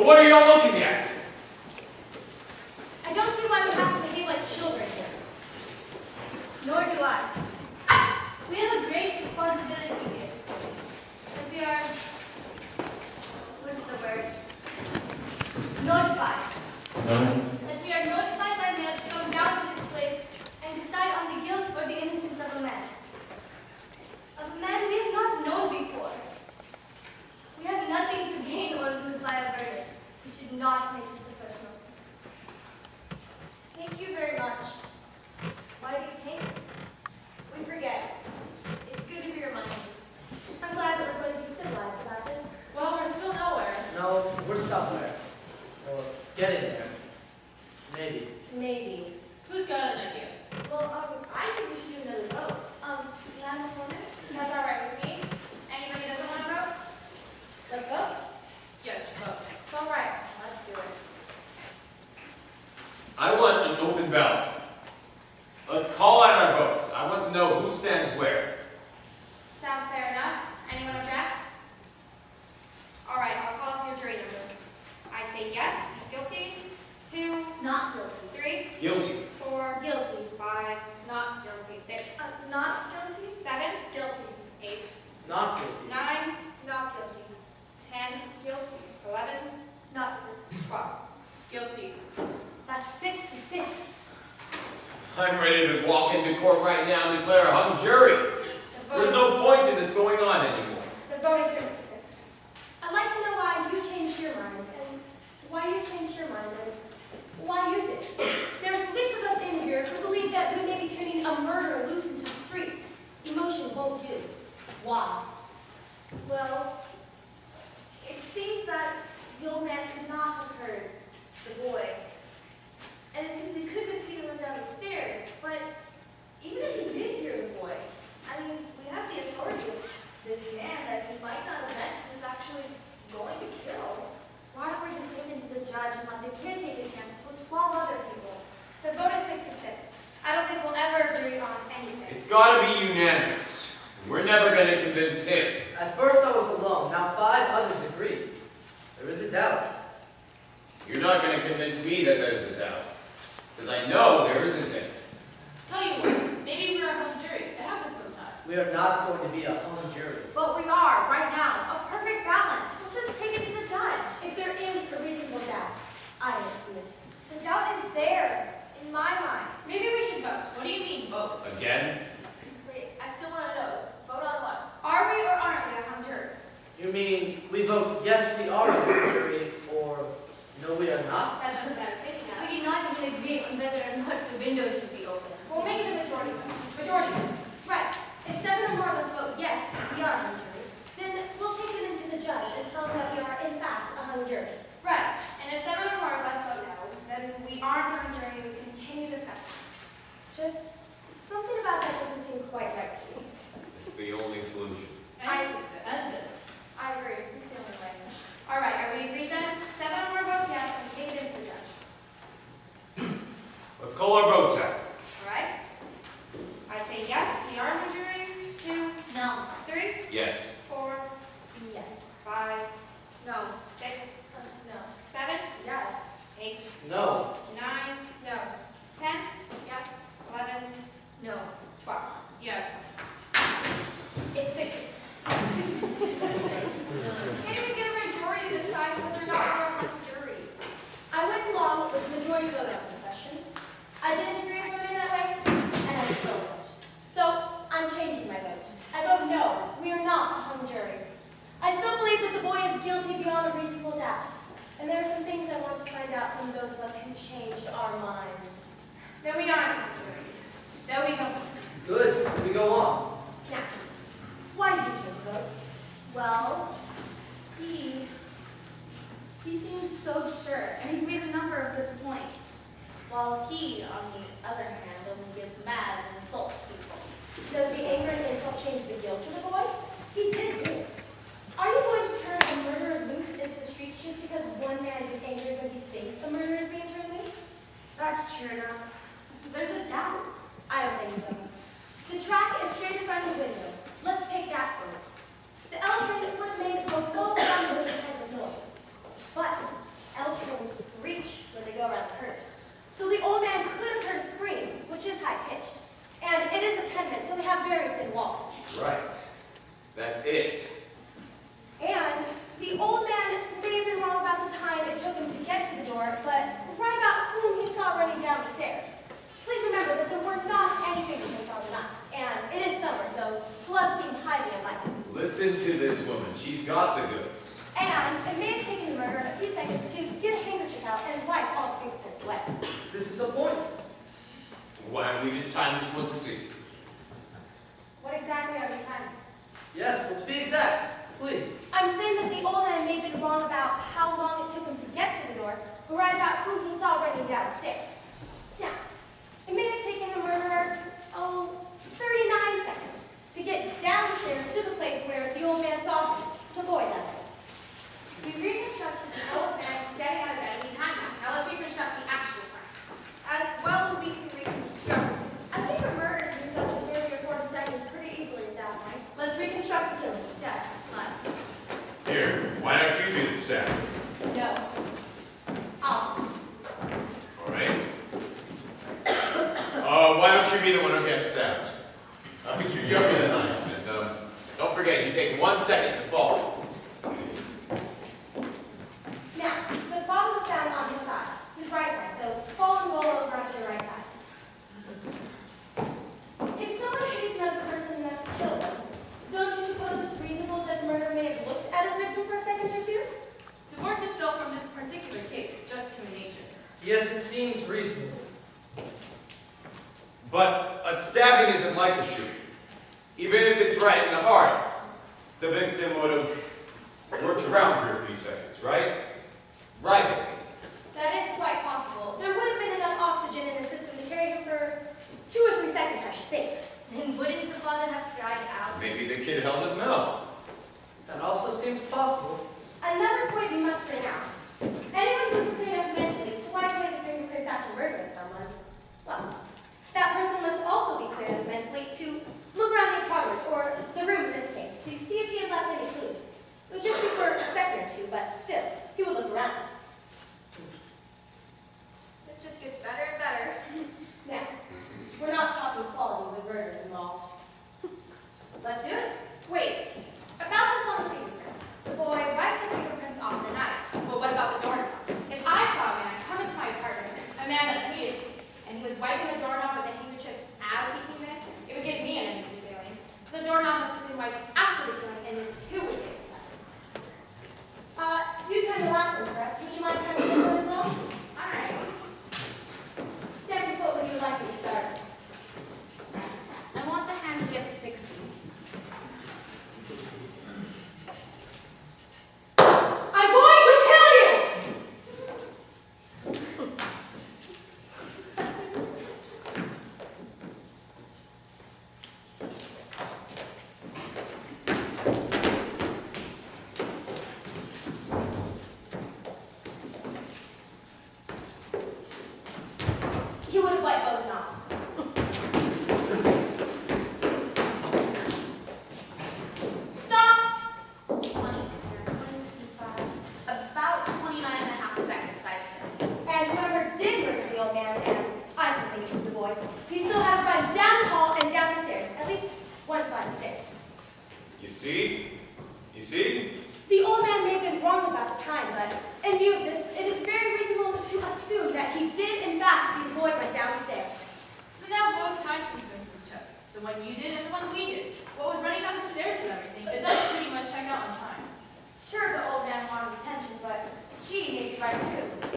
But what are you all looking at? I don't see why we have to behave like children here. Nor do I. We have a great responsibility here. And we are, what's the word? Notified. That we are notified by mail to come down to this place and decide on the guilt or the innocence of a man. Of a man we have not known before. We have nothing to gain or lose by a verdict. We should not make this a personal. Thank you very much. Why do you think? We forget. It's good to be reminded. I'm glad that we're going to be civilized about this. Well, we're still nowhere. No, we're somewhere. Or getting there. Maybe. Maybe. Who's got an idea? Well, I think we should do another vote. Madam Foreman? That's all right with me. Anybody doesn't want to vote? Let's vote. Yes, vote. It's all right. Let's do it. I want an open ballot. Let's call out our votes. I want to know who stands where. Sounds fair enough. Anyone object? All right, I'll call up your jury numbers. I say yes, he's guilty. 2, Not guilty. 3, Guilty. 4, Guilty. 5, Not guilty. 6, Not guilty. 7, Guilty. 8, Not guilty. 9, Not guilty. 10, Guilty. 11, Not guilty. 12. Guilty. That's 6 to 6. I'm ready to walk into court right now and declare a hung jury. There's no point in this going on anymore. The vote is 6 to 6. I'd like to know why you changed your mind, and why you changed your mind, and why you did. There are 6 of us in here who believe that we may be turning a murderer loose into the streets. Emotion won't do. Why? Well, it seems that the old man could not have heard the boy. And it seems we couldn't have seen him run down the stairs. But even if he did hear the boy, I mean, we have the authority of this man that he might not have meant was actually going to kill. Why don't we just take him to the judge and let the kid take his chances with 12 other people? The vote is 6 to 6. I don't think we'll ever agree on anything. It's got to be unanimous. We're never going to convince him. At first I was alone. Now 5 others agree. There is a doubt. You're not going to convince me that there's a doubt. Because I know there isn't any. Tell you what, maybe we're a hung jury. It happens sometimes. We are not going to be a hung jury. But we are, right now. A perfect balance. Let's just take it to the judge. If there is a reasonable doubt, I don't see it. The doubt is there, in my mind. Maybe we should vote. What do you mean, vote? Again? Wait, I still want to know. Vote on what? Are we or aren't we a hung jury? You mean we vote yes we are a hung jury, or no we are not? That's just what I was thinking of. We cannot even agree on whether or not the window should be open. We'll make it a majority vote. Majority vote. Right. If 7 or more of us vote yes, we are a hung jury, then we'll take it into the judge and tell him that we are, in fact, a hung jury. Right. And if 7 or more of us vote no, then we aren't a hung jury and we continue discussing. Just something about that doesn't seem quite right to me. It's the only solution. I think to end this. I agree. It's the only way. All right, are we agreed then? 7 or more votes yes and take it into the judge. Let's call our votes out. All right. I say yes, we are a hung jury. 2, No. 3, Yes. 4, Yes. 5, No. 6, No. 7, Yes. 8, No. 9, No. 10, Yes. 11, No. 12. Yes. It's 6 to 6. Can't even get a majority to decide whether or not we're a hung jury. I went along with the majority vote on this question. I didn't agree with voting that way, and I still vote. So I'm changing my vote. I vote no. We are not a hung jury. I still believe that the boy is guilty beyond a reasonable doubt. And there are some things I want to find out from those of us who changed our minds. Then we aren't a hung jury. So we go. Good. We go on. Now, why did you change your vote? Well, he seems so sure, and he's made a number of good points. While he, on the other hand, only gets mad and insults people. Does the anger and insult change the guilt of the boy? He did do it. Are you going to turn a murderer loose into the streets just because one man gets angry when he thinks the murderer is being turned loose? That's true enough. There's a doubt. I don't think so. The track is straight in front of the window. Let's take that first. The elephant would have made a both thunder and a type of noise. But Listen to this woman. She's got the goods. And it may have taken the murderer a few seconds to get a handkerchief out and wipe all the fingerprints away. This is a point. Why don't we just time this one to see? What exactly are we timing? Yes, let's be exact. Please. I'm saying that the old man may have been wrong about how long it took him to get to the door, but right about who he saw running downstairs. Now, it may have taken the murderer, 39 seconds to get downstairs to the place where the old man saw the boy, that is. We reconstructed the old man getting out of bed any time now. Now let's reconstruct the actual crime. As well as we can reconstruct. I think a murder can be solved in 30 or 40 seconds pretty easily at that point. Let's reconstruct the killing. Yes, let's. Here, why don't you do the stab? No. I'll. All right. Why don't you be the one who gets stabbed? You're younger than I am, and don't forget, you take 1 second to fall. Now, the father was found on his side, his right side, so fall and roll over onto your right side. If someone hates another person enough to kill them, don't you suppose it's reasonable that the murderer may have looked at his victim for a second or two? Divorce itself from this particular case, just human nature. Yes, it seems reasonable. But a stabbing isn't like a shooting. Even if it's right in the heart, the victim would have worked around for a few seconds, right? Right. That is quite possible. There would have been enough oxygen in the system to carry him for 2 or 3 seconds, I should think. Then wouldn't the father have dried out? Maybe the kid held his mouth. That also seems possible. Another point we must bring out. Anyone who's clean enough mentally to wipe away the fingerprints after murdering someone, well, that person must also be clear enough mentally to look around the apartment, or the room in this case, to see if he had left any clues. It would just be for a second or two, but still, he would look around. This just gets better and better. Now, we're not talking quality with murders involved. Let's do it. Wait, about this on the fingerprints. The boy wiped the fingerprints off the knife. But what about the doorknob? If I saw a man come into my apartment, a man that hated me, and he was wiping the doorknob with a handkerchief as he came in, it would give me an uneasy feeling. So the doorknob must have been wiped after the killing, and this too would take place. You turn the last one for us. Would you mind turning this one as well? Alright. Stamp your foot when you would like me to start. I want the hand to get the 60. I'm going to kill you! He would have wiped both knobs. Stop! 20, 25, about 29 and a half seconds, I'd say. And whoever did murder the old man, and I suppose was the boy, he still had to run down the hall and down the stairs, at least 1 flight of stairs. You see? You see? The old man may have been wrong about the time, but in view of this, it is very reasonable to assume that he did in fact see the boy run downstairs. So now both time sequences check. The one you did and the one we did. What with running down the stairs and everything, it does pretty much check out on times. Sure, the old man wanted attention, but she may be right too.